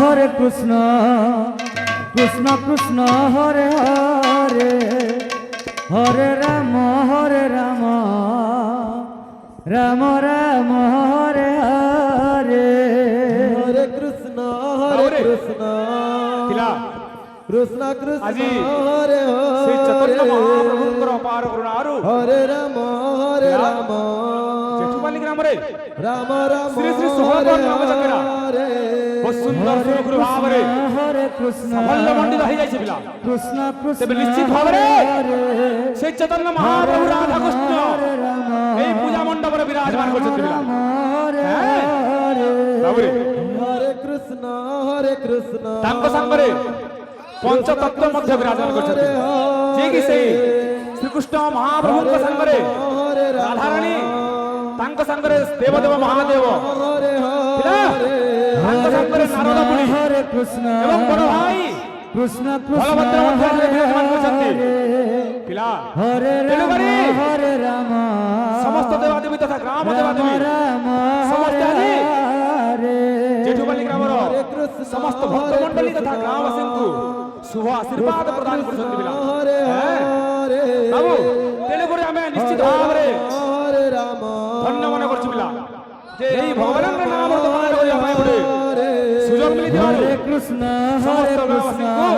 হরে কৃষ্ণ কৃষ্ণ কৃষ্ণ হরে হরে হরে রাম রাম রাম হরে হরে হরে কৃষ্ণ কৃষ্ণ কৃষ্ণ হরে শ্রী চৈতন্য হরে মহাপ্রভুଙ୍କର ଅପାର କରୁଣାରୁ হরে রাম ଜେଠୁପାଲି ଗ୍ରାମରେ রাম রাম ଶ୍ରୀ ଶ୍ରୀ ସୋହନ ନାମ ଯାତ୍ରା হরে ବହୁତ ସୁନ୍ଦର ସୁରୁଖୁରୁ ଭାବରେ হরে কৃষ্ণ ସଫଳ ମଣ୍ଡିତ ହେଇଯାଇଛି ପିଲା। কৃষ্ণ କୃଷ୍ଣ ତେବେ ନିଶ୍ଚିତ ଭାବରେ ଶ୍ରୀ ଚୈତନ୍ୟ ମହାପ୍ରଭୁ ରାଧାକୃଷ୍ଣ ଏହି ପୂଜା ମଣ୍ଡପରେ ବିରାଜମାନ କରିଛନ୍ତି ପିଲା। ବାବୁରେ হরে কৃষ্ণ ତାଙ୍କ ସାଙ୍ଗରେ ପଞ୍ଚତତ୍ଵ ମଧ୍ୟ ବିରାଜମାନ କରିଛନ୍ତି ଯିଏକି ସେଇ ଶ୍ରୀକୃଷ୍ଣ ମହାପ୍ରଭୁଙ୍କ ସାଙ୍ଗରେ ରାଧାରାଣୀ ତାଙ୍କ ସାଙ୍ଗରେ ଦେବଦେବ ମହାଦେବ ତାଙ୍କ ସାଙ୍ଗରେ ନାରଦ ମୁନି হরে কৃষ্ণ ଏବଂ ବଡ଼ ଭାଇ কৃষ্ণ ବଳଭଦ୍ର ମଧ୍ୟ ବିରାଜମାନ କରିଛନ୍ତି ପିଲା। হরে ତେଣୁକରି হরে রাম ସମସ୍ତ ଦେବାଦେବୀ ତଥା ଗ୍ରାମ ଦେବାଦେବୀ ସମସ୍ତେ ଆଜି ଜେଠୁପାଲି ଗ୍ରାମର ସମସ୍ତ ଭକ୍ତ ମଣ୍ଡଳୀ ତଥା ଗ୍ରାମବାସୀଙ୍କୁ ଶୁଭ ଆଶୀର୍ବାଦ ପ୍ରଦାନ କରୁଛନ୍ତି ପିଲା। ବାବୁ ତେଣୁକରି ଆମେ ନିଶ୍ଚିତ ଭାବରେ ଧନ୍ୟ ମନେ କରୁଛୁ ପିଲା ଯେ ଏହି ଭଗବାନଙ୍କ ନାମ ବର୍ତ୍ତମାନ କରିବା ପାଇଁ ଗୋଟେ ସୁଯୋଗ ମିଳିଥିବାରୁ হরে কৃষ্ণ ସମସ୍ତ ଗ୍ରାମବାସୀଙ୍କୁ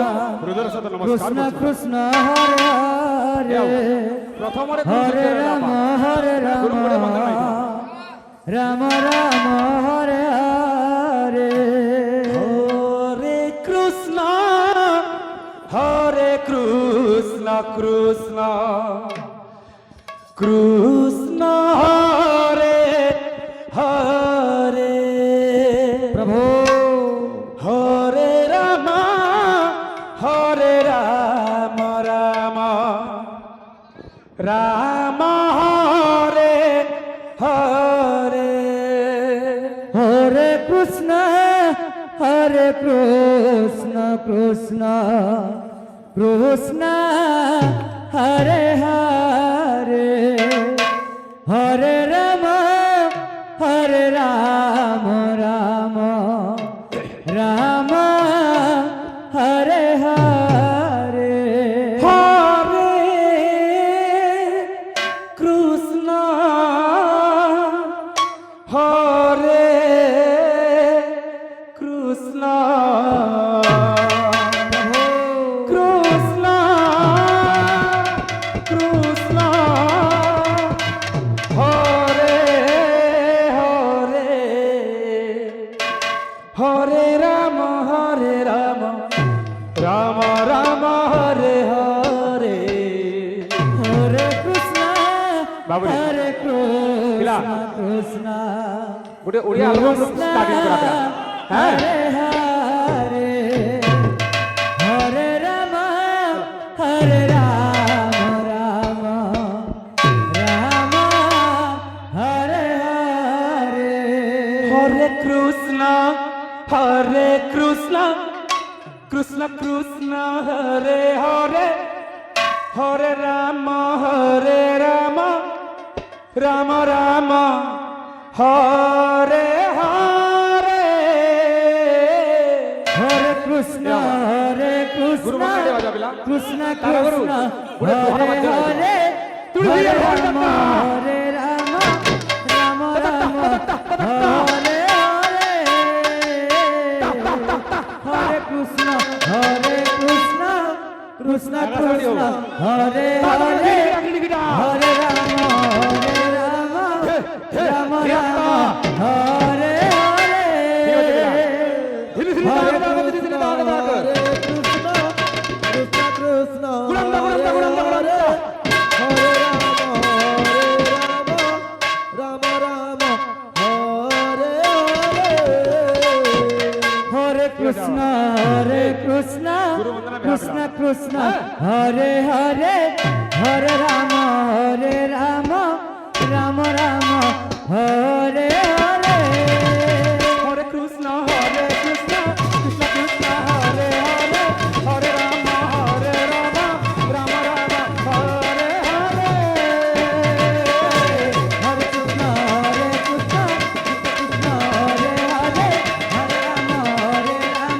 ହୃଦୟର ସହିତ ନମସ୍କାର কৃষ্ণ କରୁଛୁ। কৃষ্ণ হরে হরে ପ୍ରଥମରେ হরে রাম ଗୁରୁଙ୍କୁ ଗୋଟେ ବନ୍ଦନା ହେଇଥିଲା। রাম রাম হরে হরে হরে কৃষ্ণ কৃষ্ণ কৃষ্ণ হরে হরে প্রভু হরে রাম রাম রাম হরে হরে হরে কৃষ্ণ কৃষ্ণ কৃষ্ণ হরে হরে হরে রাম রাম রাম হরে হরে হরে কৃষ্ণ হরে কৃষ্ণ কৃষ্ণ কৃষ্ণ হরে হরে হরে রাম রাম রাম হরে হরে হরে কৃষ্ণ বাবুরে। হরে পিলা। কৃষ্ণ ଗୋଟେ ଓଡ଼ିଆ ଆଲବମ୍ ଷ୍ଟାର୍ଟିଂ କରା হ্যাঁ হরে হরে হরে রাম রাম রাম হরে হরে হরে কৃষ্ণ কৃষ্ণ কৃষ্ণ হরে হরে হরে রাম রাম রাম হরে হরে হরে কৃষ্ণ গুরু মন্দিরে বাজা পিলা। কৃষ্ণ তারা গুরু, কৃষ্ণ গুরু হরে ধর্ম মধ্যে হরে তুই দিয়ে হরে ধর্ম রাম মধ্যে। হরে রাম রাম হরে হরে হরে কৃষ্ণ কৃষ্ণ কৃষ্ণ হরে হরে হরে রাম রাম রাম হরে হরে ধীরে ধীরে হরে ধীরে ধীরে ধীরে কৃষ্ণ গুণান্দা, গুণান্দা, গুণান্দা, গুণান্দা। হরে রাম রাম হরে হরে কৃষ্ণ গুরু বন্দনা কৃষ্ণ বিহার কৃষ্ণ হরে হরে হরে রাম রাম রাম হরে হরে হরে কৃষ্ণ কৃষ্ণ কৃষ্ণ হরে হরে হরে রাম রাম রাম হরে হরে হরে কৃষ্ণ কৃষ্ণ কৃষ্ণ হরে হরে হরে রাম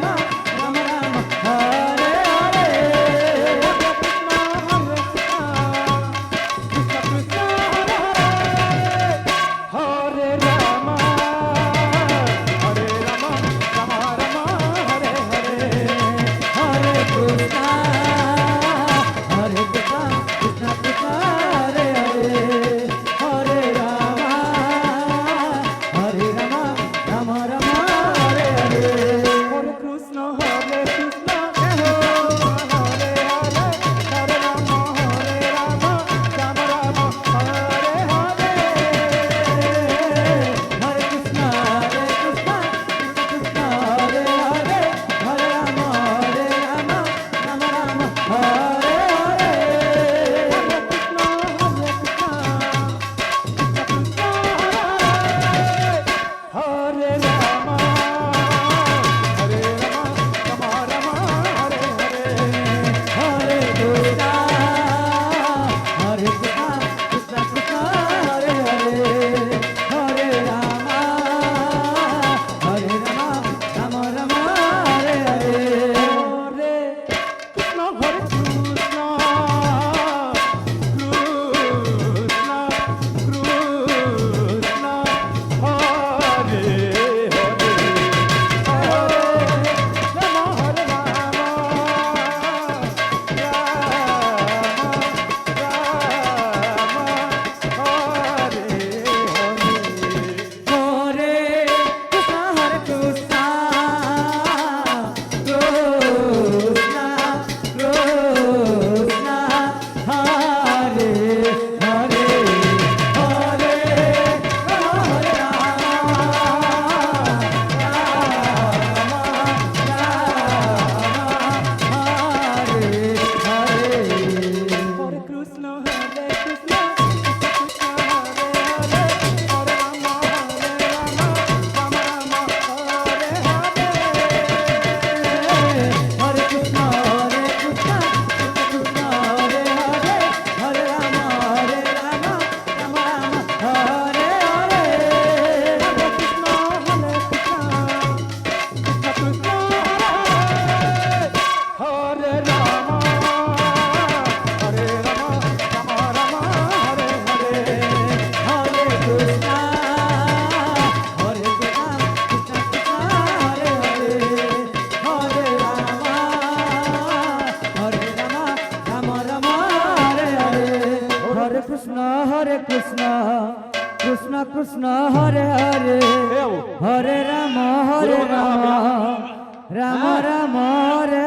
রাম রাম হরে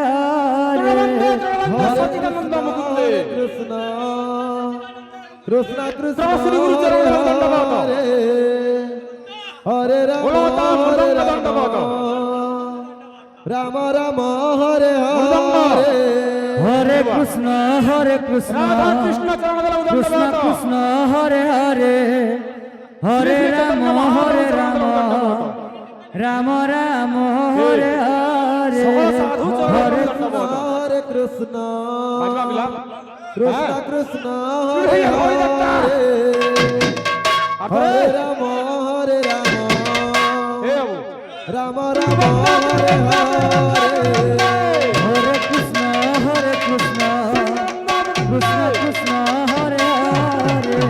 চরণবন্দে, হরে চরণবন্দে, সচিদানন্দ মুকুন্দে। কৃষ্ণ কৃষ্ণ কৃষ্ণ প্রভু শ্রী গুরু চরণে দণ্ডবত। হরে হরে রাম বলো তার হরে মৃদঙ্গ রাম দণ্ডবত। রাম রাম হরে মৃদঙ্গ। হরে হরে কৃষ্ণ রাধা কৃষ্ণ চরণদল কৃষ্ণ দণ্ডবত। কৃষ্ণ হরে হরে হরে রাম হরে রাম রাম রাম হরে হরে সকল সাধু চরণে হরে দণ্ডবত। হরে কৃষ্ণ বাজবা বিলাপ। কৃষ্ণ হ্যাঁ। কৃষ্ণ হরে হরে হরে যাত্রা। হরে আপরে। হরে রাম হরে রাম হে বাবু। রাম রাম হরে হরে হরে কৃষ্ণ কৃষ্ণ কৃষ্ণ হরে হরে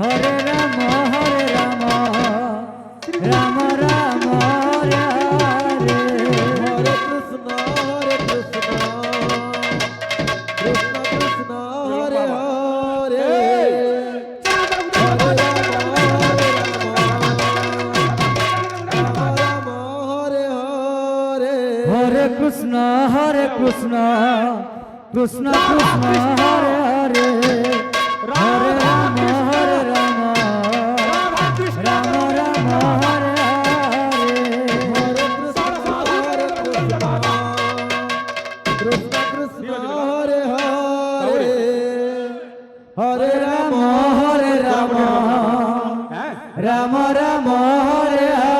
হরে রাম রাম রাম হরে হরে হরে কৃষ্ণ কৃষ্ণ কৃষ্ণ হরে হরে হরে রাম হরে হরে হরে কৃষ্ণ কৃষ্ণ কৃষ্ণ হরে হরে হরে রাম রাম রাম রাম হরে হরে হরে কৃষ্ণ কৃষ্ণ কৃষ্ণ হরে হরে হরে রাম হরে রাম হ্যাঁ। রাম রাম হরে হরে